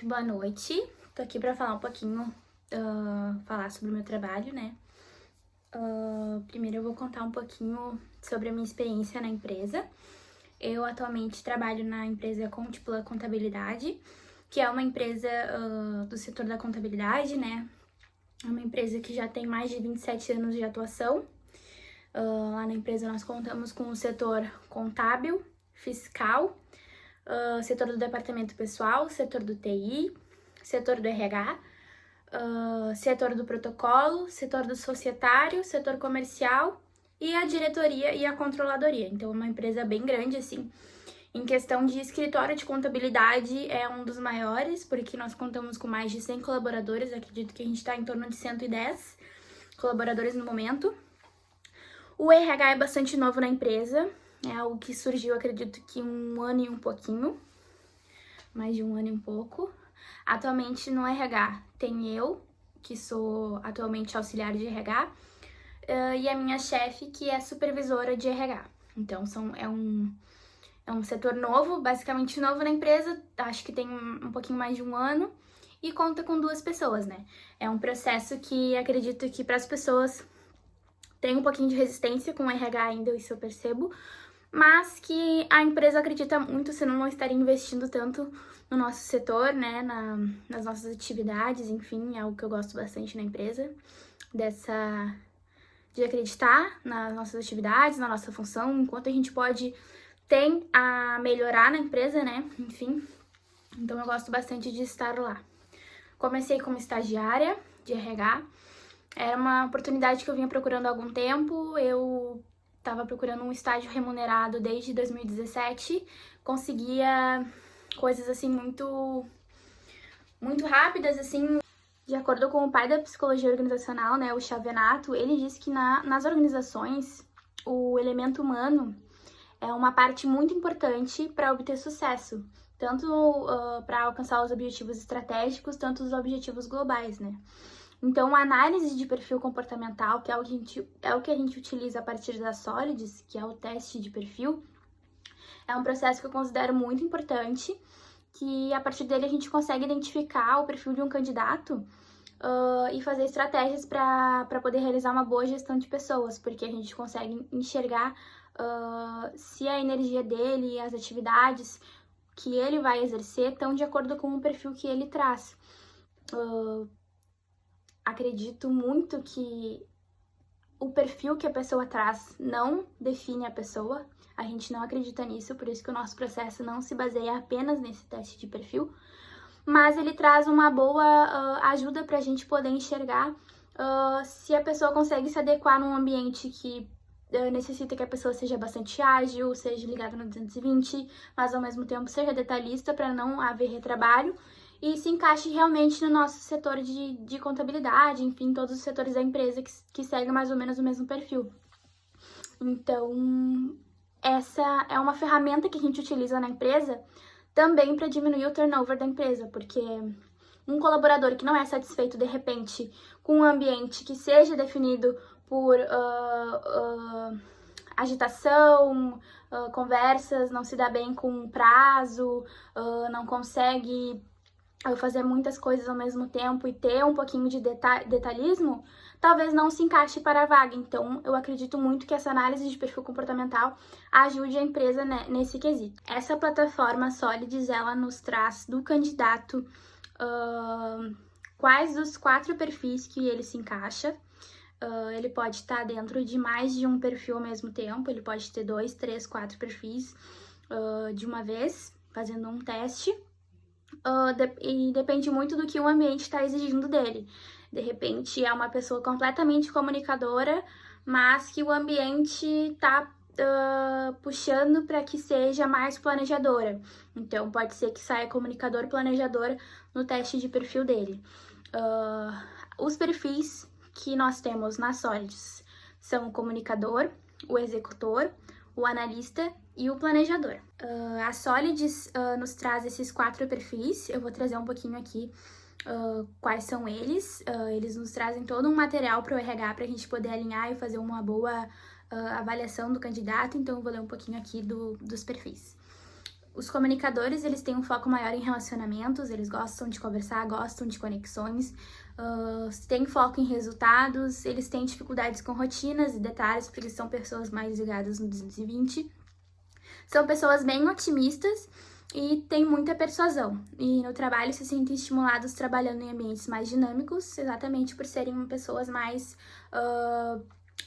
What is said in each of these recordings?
Boa noite, tô aqui pra falar um pouquinho, falar sobre o meu trabalho, né? Primeiro eu vou contar um pouquinho sobre a minha experiência na empresa. Eu atualmente trabalho na empresa Contiplan Contabilidade, que é uma empresa do setor da contabilidade, né? É uma empresa que já tem mais de 27 anos de atuação. Lá na empresa nós contamos com o setor contábil, fiscal, setor do departamento pessoal, setor do TI, setor do RH, setor do protocolo, setor do societário, setor comercial e a diretoria e a controladoria. Então, é uma empresa bem grande, assim. Em questão de escritório de contabilidade, é um dos maiores, porque nós contamos com mais de 100 colaboradores. Acredito que a gente está em torno de 110 colaboradores no momento. O RH é bastante novo na empresa, é algo que surgiu, acredito que um ano e um pouquinho, mais de um ano e um pouco. Atualmente no RH tem eu, que sou atualmente auxiliar de RH, e a minha chefe, que é supervisora de RH. Então é um setor novo, basicamente novo na empresa, acho que tem um pouquinho mais de um ano, e conta com 2 pessoas, né? É um processo que acredito que para as pessoas tem um pouquinho de resistência com o RH ainda, isso eu percebo, mas que a empresa acredita muito, senão não estaria investindo tanto no nosso setor, né, nas nossas atividades, enfim, é algo que eu gosto bastante na empresa, de acreditar nas nossas atividades, na nossa função, enquanto a gente tem a melhorar na empresa, né, enfim, então eu gosto bastante de estar lá. Comecei como estagiária de RH, era uma oportunidade que eu vinha procurando há algum tempo, eu estava procurando um estágio remunerado desde 2017, conseguia coisas assim muito rápidas, assim. De acordo com o pai da psicologia organizacional, né, o Xavenato, ele diz que nas organizações o elemento humano é uma parte muito importante para obter sucesso, tanto para alcançar os objetivos estratégicos, tanto os objetivos globais, né? Então, a análise de perfil comportamental, que é o que a gente utiliza a partir da Solids, que é o teste de perfil, é um processo que eu considero muito importante, que a partir dele a gente consegue identificar o perfil de um candidato e fazer estratégias para poder realizar uma boa gestão de pessoas, porque a gente consegue enxergar se a energia dele e as atividades que ele vai exercer estão de acordo com o perfil que ele traz. Acredito muito que o perfil que a pessoa traz não define a pessoa. A gente não acredita nisso, por isso que o nosso processo não se baseia apenas nesse teste de perfil, mas ele traz uma boa ajuda para a gente poder enxergar se a pessoa consegue se adequar num ambiente que necessita que a pessoa seja bastante ágil, seja ligada no 220, mas ao mesmo tempo seja detalhista para não haver retrabalho e se encaixe realmente no nosso setor de contabilidade, enfim, todos os setores da empresa que seguem mais ou menos o mesmo perfil. Então, essa é uma ferramenta que a gente utiliza na empresa também para diminuir o turnover da empresa, porque um colaborador que não é satisfeito, de repente, com um ambiente que seja definido por agitação, conversas, não se dá bem com prazo, não consegue fazer muitas coisas ao mesmo tempo e ter um pouquinho de detalhismo, talvez não se encaixe para a vaga. Então, eu acredito muito que essa análise de perfil comportamental ajude a empresa nesse quesito. Essa plataforma Solids, ela nos traz do candidato quais dos 4 perfis que ele se encaixa. Ele pode estar dentro de mais de um perfil ao mesmo tempo, ele pode ter 2, 3, 4 perfis de uma vez, fazendo um teste. E depende muito do que o ambiente está exigindo dele. De repente, é uma pessoa completamente comunicadora, mas que o ambiente está puxando para que seja mais planejadora. Então, pode ser que saia comunicador planejadora no teste de perfil dele. Os perfis que nós temos na Solids são o comunicador, o executor, o analista e o planejador. A Solids nos traz esses 4 perfis, eu vou trazer um pouquinho aqui quais são eles. Eles nos trazem todo um material para o RH para a gente poder alinhar e fazer uma boa avaliação do candidato, então eu vou ler um pouquinho aqui dos perfis. Os comunicadores, eles têm um foco maior em relacionamentos, eles gostam de conversar, gostam de conexões, têm foco em resultados, eles têm dificuldades com rotinas e detalhes, porque são pessoas mais ligadas no 220. São pessoas bem otimistas e têm muita persuasão. E no trabalho se sentem estimulados trabalhando em ambientes mais dinâmicos, exatamente por serem pessoas mais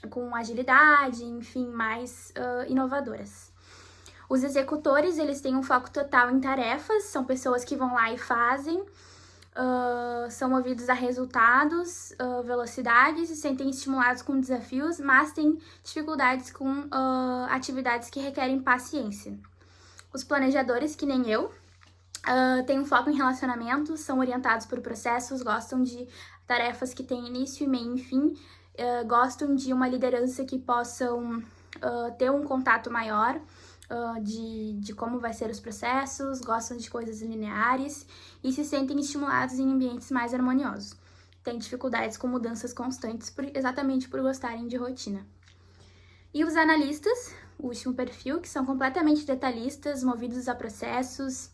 com agilidade, enfim, mais inovadoras. Os executores, eles têm um foco total em tarefas, são pessoas que vão lá e fazem, são movidos a resultados, velocidades, se sentem estimulados com desafios, mas têm dificuldades com atividades que requerem paciência. Os planejadores, que nem eu, têm um foco em relacionamentos, são orientados por processos, gostam de tarefas que têm início, meio e fim, gostam de uma liderança que possam ter um contato maior, de como vai ser os processos, gostam de coisas lineares e se sentem estimulados em ambientes mais harmoniosos. Têm dificuldades com mudanças constantes exatamente por gostarem de rotina. E os analistas, o último perfil, que são completamente detalhistas, movidos a processos,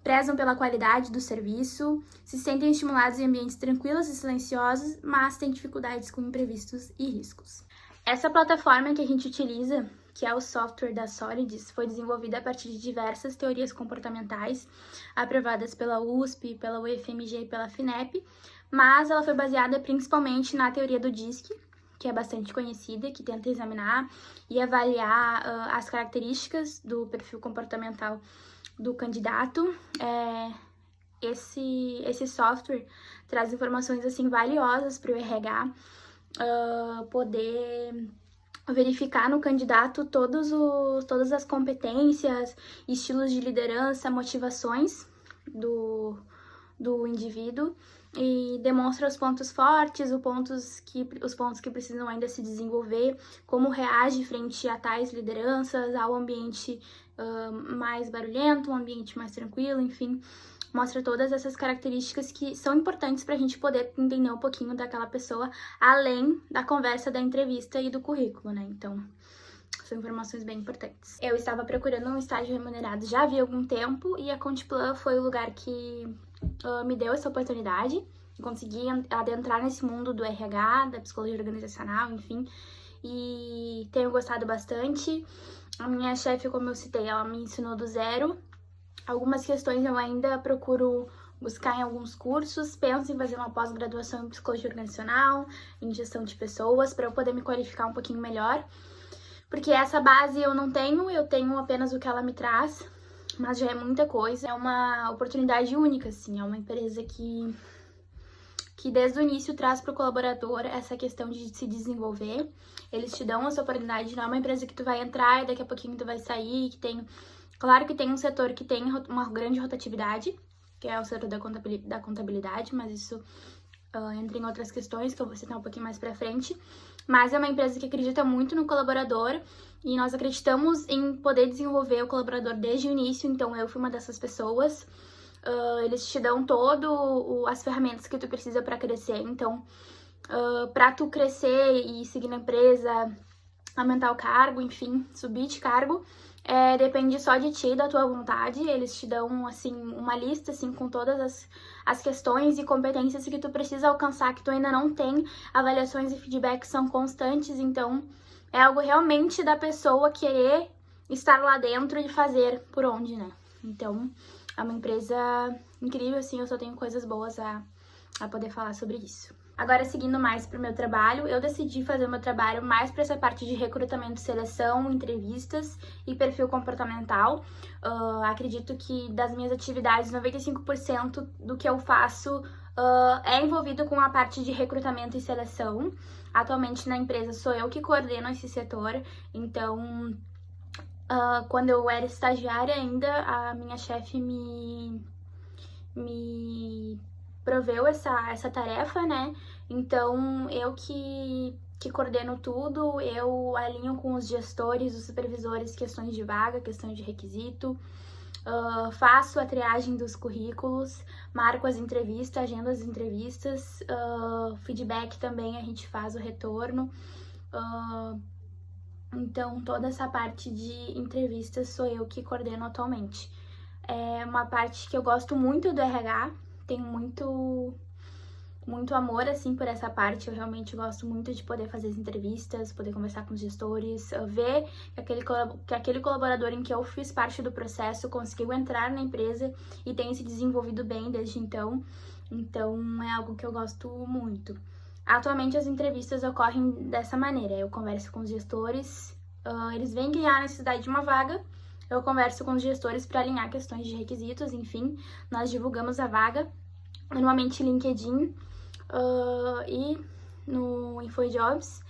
prezam pela qualidade do serviço, se sentem estimulados em ambientes tranquilos e silenciosos, mas têm dificuldades com imprevistos e riscos. Essa plataforma que a gente utiliza, que é o software da Solids, foi desenvolvida a partir de diversas teorias comportamentais aprovadas pela USP, pela UFMG e pela FINEP, mas ela foi baseada principalmente na teoria do DISC, que é bastante conhecida, que tenta examinar e avaliar as características do perfil comportamental do candidato. Esse software traz informações assim valiosas para o RH poder verificar no candidato todas as competências, estilos de liderança, motivações do indivíduo e demonstra os pontos fortes, os pontos que precisam ainda se desenvolver, como reage frente a tais lideranças, ao ambiente mais barulhento, um ambiente mais tranquilo, enfim. Mostra todas essas características que são importantes para a gente poder entender um pouquinho daquela pessoa, além da conversa da entrevista e do currículo, né? Então, são informações bem importantes. Eu estava procurando um estágio remunerado já havia algum tempo e a Contplan foi o lugar que me deu essa oportunidade. Consegui adentrar nesse mundo do RH, da psicologia organizacional, enfim, e tenho gostado bastante. A minha chefe, como eu citei, ela me ensinou do zero. Algumas questões eu ainda procuro buscar em alguns cursos, penso em fazer uma pós-graduação em psicologia organizacional, em gestão de pessoas, para eu poder me qualificar um pouquinho melhor. Porque essa base eu não tenho, eu tenho apenas o que ela me traz, mas já é muita coisa. É uma oportunidade única, assim, é uma empresa que desde o início traz para o colaborador essa questão de se desenvolver. Eles te dão essa oportunidade, não é uma empresa que tu vai entrar e daqui a pouquinho tu vai sair, que tem... Claro que tem um setor que tem uma grande rotatividade, que é o setor da contabilidade, mas isso entra em outras questões que eu vou citar um pouquinho mais pra frente. Mas é uma empresa que acredita muito no colaborador e nós acreditamos em poder desenvolver o colaborador desde o início, então eu fui uma dessas pessoas. Eles te dão as ferramentas que tu precisa para crescer, então para tu crescer e seguir na empresa, aumentar o cargo, enfim, subir de cargo, depende só de ti, da tua vontade. Eles te dão, assim, uma lista, assim, com todas as questões e competências que tu precisa alcançar, que tu ainda não tem. Avaliações e feedbacks são constantes, então é algo realmente da pessoa querer estar lá dentro e fazer por onde, né? Então, é uma empresa incrível, assim, eu só tenho coisas boas a poder falar sobre isso. Agora, seguindo mais pro meu trabalho, eu decidi fazer o meu trabalho mais para essa parte de recrutamento, seleção, entrevistas e perfil comportamental. Acredito que das minhas atividades, 95% do que eu faço é envolvido com a parte de recrutamento e seleção. Atualmente na empresa sou eu que coordeno esse setor, então quando eu era estagiária ainda, a minha chefe me proveu essa tarefa, né? Então, eu que coordeno tudo, eu alinho com os gestores, os supervisores, questões de vaga, questões de requisito, faço a triagem dos currículos, marco as entrevistas, agendo as entrevistas, feedback também a gente faz o retorno. Então, toda essa parte de entrevistas sou eu que coordeno atualmente. É uma parte que eu gosto muito do RH, tenho muito amor, assim, por essa parte. Eu realmente gosto muito de poder fazer as entrevistas, poder conversar com os gestores, ver que aquele colaborador em que eu fiz parte do processo conseguiu entrar na empresa e tem se desenvolvido bem desde então. Então, é algo que eu gosto muito. Atualmente, as entrevistas ocorrem dessa maneira. Eu converso com os gestores, eles veem que há necessidade de uma vaga, eu converso com os gestores para alinhar questões de requisitos, enfim, nós divulgamos a vaga, normalmente LinkedIn, e no InfoJobs.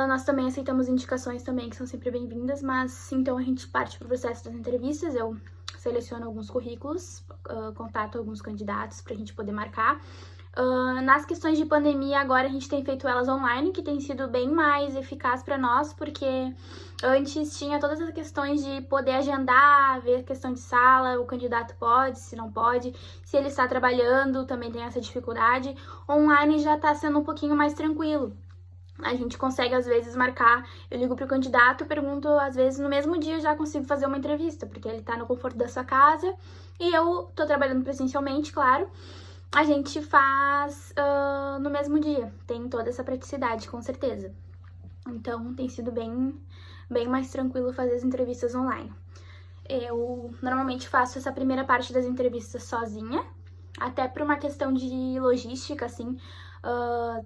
Nós também aceitamos indicações também, que são sempre bem-vindas, mas então a gente parte para o processo das entrevistas, eu seleciono alguns currículos, contato alguns candidatos para a gente poder marcar. Nas questões de pandemia, agora a gente tem feito elas online, que tem sido bem mais eficaz para nós, porque antes tinha todas as questões de poder agendar, ver a questão de sala, o candidato pode, se não pode, se ele está trabalhando, também tem essa dificuldade. Online já está sendo um pouquinho mais tranquilo. A gente consegue, às vezes, marcar, eu ligo pro candidato, pergunto, às vezes, no mesmo dia eu já consigo fazer uma entrevista, porque ele tá no conforto da sua casa e eu tô trabalhando presencialmente, claro. A gente faz no mesmo dia, tem toda essa praticidade, com certeza. Então, tem sido bem mais tranquilo fazer as entrevistas online. Eu normalmente faço essa primeira parte das entrevistas sozinha, até por uma questão de logística, assim,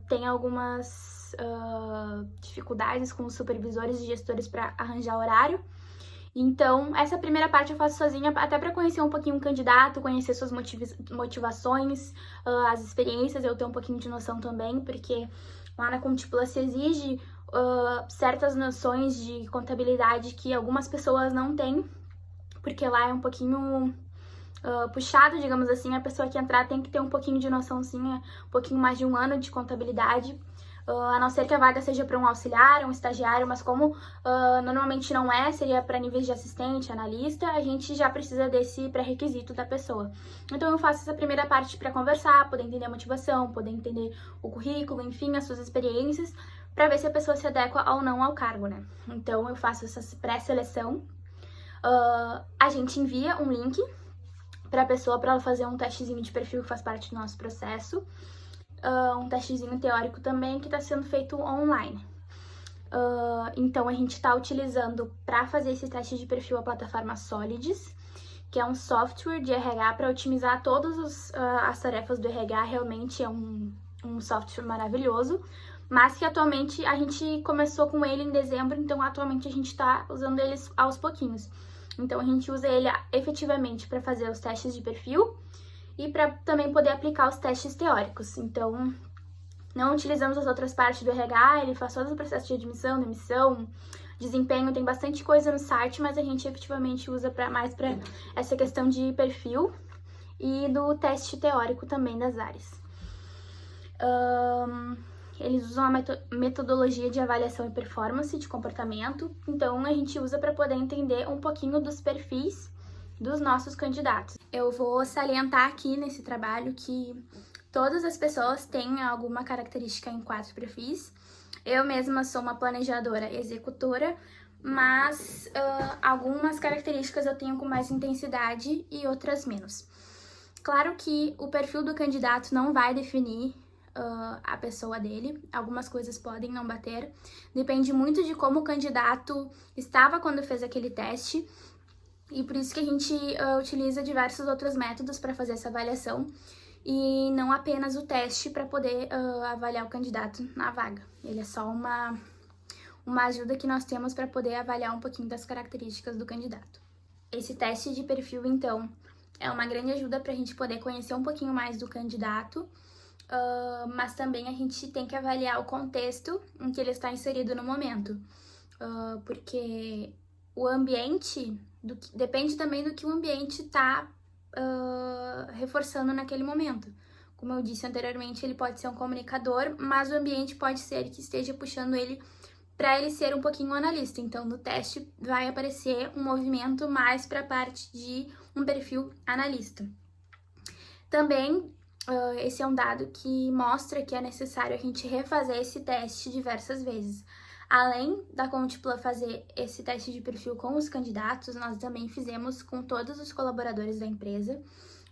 tem algumas dificuldades com os supervisores e gestores para arranjar horário. Então, essa primeira parte eu faço sozinha, até para conhecer um pouquinho o candidato, conhecer suas motivações, as experiências, eu tenho um pouquinho de noção também, porque lá na Contipula se exige certas noções de contabilidade que algumas pessoas não têm, porque lá é um pouquinho puxado, digamos assim, a pessoa que entrar tem que ter um pouquinho de noção, sim, um pouquinho mais de 1 ano de contabilidade, a não ser que a vaga seja para um auxiliar, um estagiário, mas como normalmente não seria para níveis de assistente, analista, a gente já precisa desse pré-requisito da pessoa. Então eu faço essa primeira parte para conversar, poder entender a motivação, poder entender o currículo, enfim, as suas experiências, para ver se a pessoa se adequa ou não ao cargo, né? Então eu faço essa pré-seleção, a gente envia um link para a pessoa, para ela fazer um testezinho de perfil que faz parte do nosso processo, um testezinho teórico também que está sendo feito online. Então a gente está utilizando para fazer esse teste de perfil a plataforma Solids, que é um software de RH para otimizar todas as tarefas do RH. Realmente é um software maravilhoso, mas que atualmente a gente começou com ele em dezembro, então atualmente a gente está usando eles aos pouquinhos. Então a gente usa ele efetivamente para fazer os testes de perfil e para também poder aplicar os testes teóricos. Então, não utilizamos as outras partes do RH, ele faz todo o processo de admissão, demissão, desempenho, tem bastante coisa no site, mas a gente efetivamente usa mais para essa questão de perfil e do teste teórico também das áreas. Eles usam a metodologia de avaliação e performance de comportamento, então a gente usa para poder entender um pouquinho dos perfis dos nossos candidatos. Eu vou salientar aqui nesse trabalho que todas as pessoas têm alguma característica em 4 perfis. Eu mesma sou uma planejadora executora, mas algumas características eu tenho com mais intensidade e outras menos. Claro que o perfil do candidato não vai definir a pessoa dele, algumas coisas podem não bater, depende muito de como o candidato estava quando fez aquele teste, e por isso que a gente utiliza diversos outros métodos para fazer essa avaliação, e não apenas o teste para poder avaliar o candidato na vaga. Ele é só uma ajuda que nós temos para poder avaliar um pouquinho das características do candidato. Esse teste de perfil, então, é uma grande ajuda para a gente poder conhecer um pouquinho mais do candidato, mas também a gente tem que avaliar o contexto em que ele está inserido no momento, porque o ambiente depende também do que o ambiente está reforçando naquele momento. Como eu disse anteriormente, ele pode ser um comunicador, mas o ambiente pode ser que esteja puxando ele para ele ser um pouquinho analista. Então, no teste vai aparecer um movimento mais para a parte de um perfil analista. Também, esse é um dado que mostra que é necessário a gente refazer esse teste diversas vezes. Além da Contiplan fazer esse teste de perfil com os candidatos, nós também fizemos com todos os colaboradores da empresa.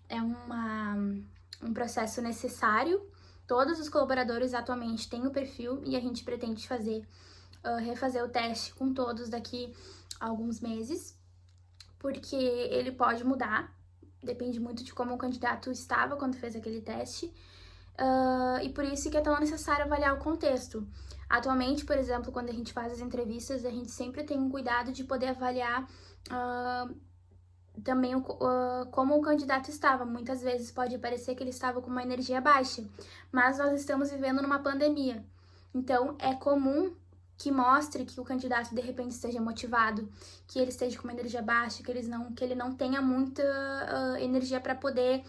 É um processo necessário. Todos os colaboradores atualmente têm o perfil e a gente pretende refazer o teste com todos daqui a alguns meses, porque ele pode mudar, depende muito de como o candidato estava quando fez aquele teste, e por isso que é tão necessário avaliar o contexto. Atualmente, por exemplo, quando a gente faz as entrevistas, a gente sempre tem um cuidado de poder avaliar também como o candidato estava. Muitas vezes pode parecer que ele estava com uma energia baixa, mas nós estamos vivendo numa pandemia. Então, é comum que mostre que o candidato de repente esteja motivado, que ele esteja com uma energia baixa, que ele não tenha muita energia para poder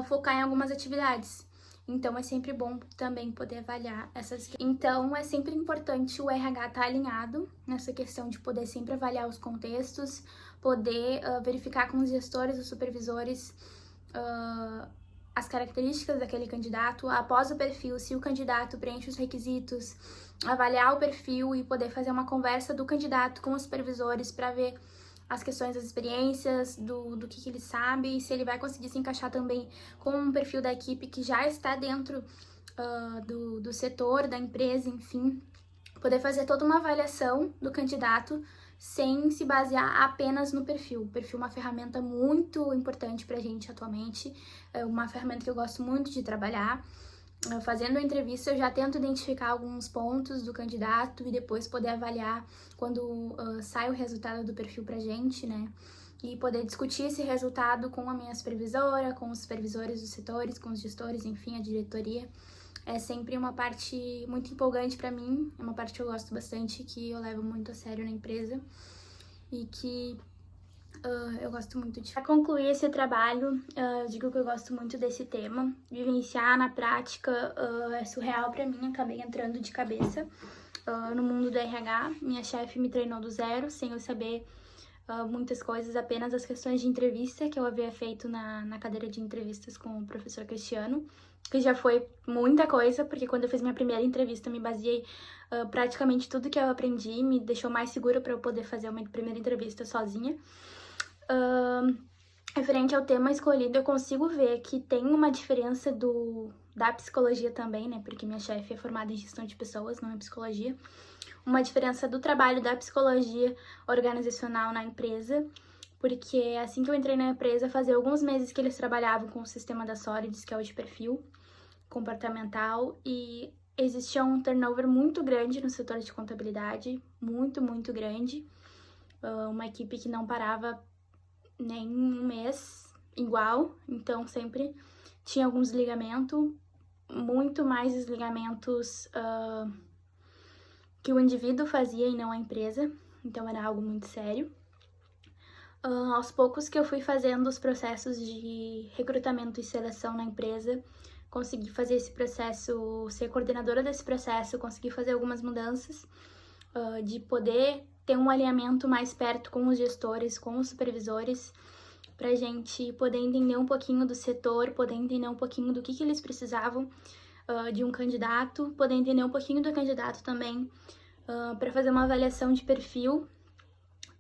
focar em algumas atividades. Então, é sempre bom também poder avaliar essas. Então, é sempre importante o RH estar alinhado nessa questão de poder sempre avaliar os contextos, poder verificar com os gestores, os supervisores, as características daquele candidato, após o perfil, se o candidato preenche os requisitos, avaliar o perfil e poder fazer uma conversa do candidato com os supervisores para ver as questões das experiências, do que ele sabe, e se ele vai conseguir se encaixar também com um perfil da equipe que já está dentro do setor, da empresa, enfim. Poder fazer toda uma avaliação do candidato sem se basear apenas no perfil. O perfil é uma ferramenta muito importante pra gente atualmente, é uma ferramenta que eu gosto muito de trabalhar. Fazendo a entrevista, eu já tento identificar alguns pontos do candidato e depois poder avaliar quando sai o resultado do perfil pra gente, né? E poder discutir esse resultado com a minha supervisora, com os supervisores dos setores, com os gestores, enfim, a diretoria. É sempre uma parte muito empolgante pra mim, é uma parte que eu gosto bastante, que eu levo muito a sério na empresa e que eu gosto muito de. Para concluir esse trabalho, eu digo que eu gosto muito desse tema. Vivenciar na prática é surreal pra mim, acabei entrando de cabeça no mundo do RH. Minha chefe me treinou do zero, sem eu saber muitas coisas, apenas as questões de entrevista que eu havia feito na cadeira de entrevistas com o professor Cristiano, que já foi muita coisa, porque quando eu fiz minha primeira entrevista me baseei praticamente tudo que eu aprendi, me deixou mais segura para eu poder fazer uma primeira entrevista sozinha. Referente ao tema escolhido, eu consigo ver que tem uma diferença da psicologia também, né? Porque minha chefe é formada em gestão de pessoas, não em psicologia. Uma diferença do trabalho da psicologia organizacional na empresa, porque assim que eu entrei na empresa, fazia alguns meses que eles trabalhavam com o sistema da Solids, que é o de perfil comportamental, e existia um turnover muito grande no setor de contabilidade, muito, muito grande. Uma equipe que não parava nem um mês igual, então sempre tinha algum desligamento, muito mais desligamentos que o indivíduo fazia e não a empresa, então era algo muito sério. Aos poucos que eu fui fazendo os processos de recrutamento e seleção na empresa, consegui fazer esse processo, ser coordenadora desse processo, consegui fazer algumas mudanças, de poder ter um alinhamento mais perto com os gestores, com os supervisores, pra gente poder entender um pouquinho do setor, poder entender um pouquinho do que eles precisavam de um candidato, poder entender um pouquinho do candidato também, para fazer uma avaliação de perfil,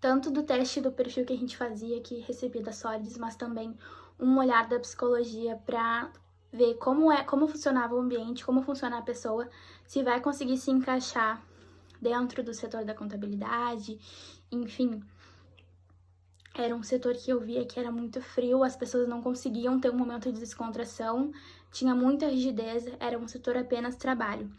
tanto do teste do perfil que a gente fazia, que recebia da Solids, mas também um olhar da psicologia para ver como funcionava o ambiente, como funciona a pessoa, se vai conseguir se encaixar dentro do setor da contabilidade, enfim. Era um setor que eu via que era muito frio, as pessoas não conseguiam ter um momento de descontração, tinha muita rigidez, era um setor apenas trabalho.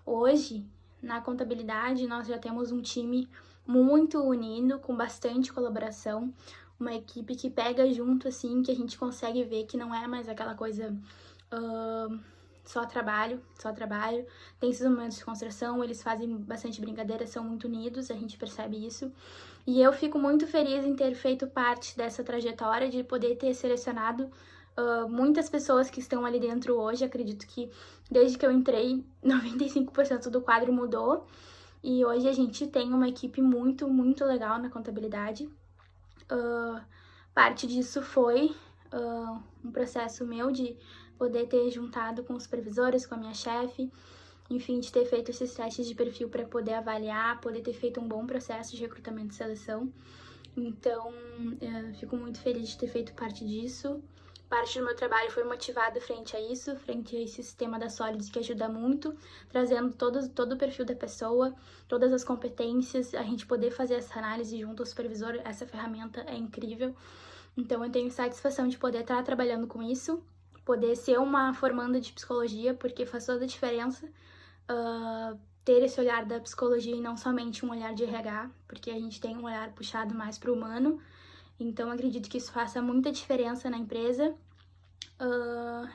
Hoje, na contabilidade, nós já temos um time muito unido, com bastante colaboração, uma equipe que pega junto, assim, que a gente consegue ver que não é mais aquela coisa só trabalho, tem esses momentos de construção, eles fazem bastante brincadeira, são muito unidos, a gente percebe isso, e eu fico muito feliz em ter feito parte dessa trajetória, de poder ter selecionado muitas pessoas que estão ali dentro hoje. Acredito que desde que eu entrei, 95% do quadro mudou, e hoje a gente tem uma equipe muito, muito legal na contabilidade. Parte disso foi um processo meu de poder ter juntado com os supervisores, com a minha chefe, enfim, de ter feito esses testes de perfil para poder avaliar, poder ter feito um bom processo de recrutamento e seleção. Então, fico muito feliz de ter feito parte disso. Parte do meu trabalho foi motivado frente a isso, frente a esse sistema da Solids que ajuda muito, trazendo todo o perfil da pessoa, todas as competências, a gente poder fazer essa análise junto ao supervisor, essa ferramenta é incrível. Então, eu tenho satisfação de poder estar trabalhando com isso, poder ser uma formanda de psicologia, porque faz toda a diferença ter esse olhar da psicologia e não somente um olhar de RH, porque a gente tem um olhar puxado mais para o humano. Então, acredito que isso faça muita diferença na empresa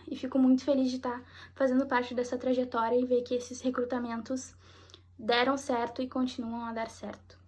e fico muito feliz de estar fazendo parte dessa trajetória e ver que esses recrutamentos deram certo e continuam a dar certo.